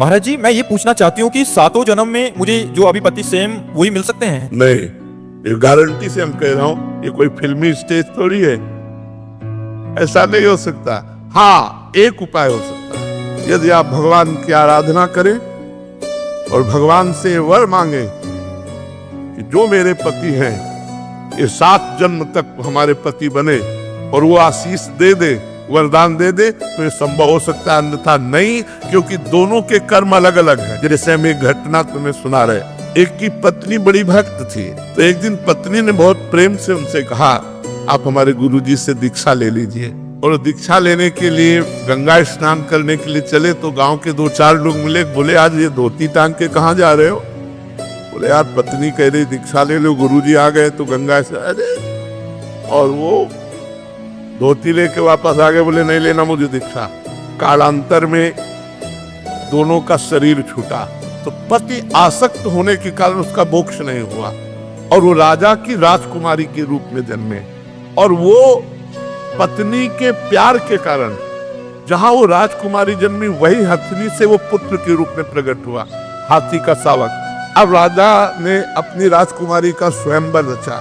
महाराज जी, मैं ये पूछना चाहती हूँ कि सातों जन्म में मुझे जो अभी पति सेम वही मिल सकते हैं? नहीं, ये गारंटी से हम कह रहा हूं, ये कोई फिल्मी स्टेज थोड़ी है, ऐसा नहीं हो सकता। हाँ, एक उपाय हो सकता है, यदि आप भगवान की आराधना करें और भगवान से वर मांगे कि जो मेरे पति हैं ये 7 जन्म तक हमारे पति बने, और वो आशीष दे दे, वरदान दे दे, तो ये संभव हो सकता है, अन्यथा नहीं, क्योंकि दोनों के कर्म अलग अलग हैं। जैसे हम एक घटना तुम्हें सुना रहे, एक की पत्नी बड़ी भक्त थी, तो एक दिन पत्नी ने बहुत प्रेम से उनसे कहा, आप हमारे गुरुजी से दीक्षा ले लीजिए। और दीक्षा लेने के लिए गंगा स्नान करने के लिए चले, तो गांव के 2-4 लोग मिले, बोले आज ये धोती टांग के कहाँ जा रहे हो? बोले यार पत्नी कह रही दीक्षा ले लो, गुरुजी आ गए तो गंगा से। अरे, और वो धोती लेके वापस आ गए, बोले नहीं लेना मुझे दीक्षा। कालांतर में दोनों का शरीर छूटा, तो पति आसक्त होने के कारण उसका मोक्ष नहीं हुआ, और वो राजा की राजकुमारी के रूप में जन्मे। और वो पत्नी के प्यार के कारण जहां वो राजकुमारी जन्मी, वही हथनी से वो पुत्र के रूप में प्रकट हुआ, हाथी का शावक। अब राजा ने अपनी राजकुमारी का स्वयंवर रचा।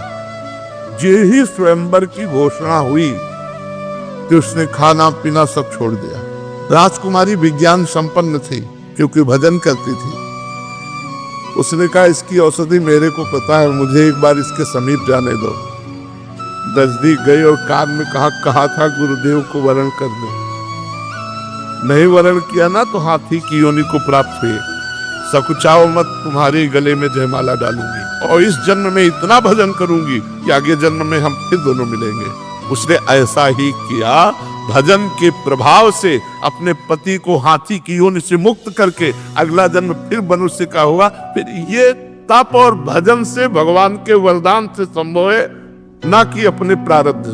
जे ही स्वयंवर की घोषणा हुई कि उसने खाना पीना सब छोड़ दिया। राजकुमारी विज्ञान संपन्न थी क्योंकि भजन करती थी। उसने कहा इसकी औषधि मेरे को पता है, मुझे एक बार इसके समीप जाने दो। नजदीक गई और कान में कहा था गुरुदेव को वरण कर दो। नहीं वरण किया ना तो हाथी की योनि को प्राप्त हुई। सकुचाओ मत, तुम्हारे गले में जयमाला डालूंगी, और इस जन्म में इतना भजन करूंगी कि आगे जन्म में हम फिर दोनों मिलेंगे। उसने ऐसा ही किया, भजन के प्रभाव से अपने पति को हाथी की योनि से मुक्त करके अगला जन्म फिर मनुष्य का हुआ। फिर ये तप और भजन से, भगवान के वरदान से संभव है, ना कि अपने प्रारब्ध से।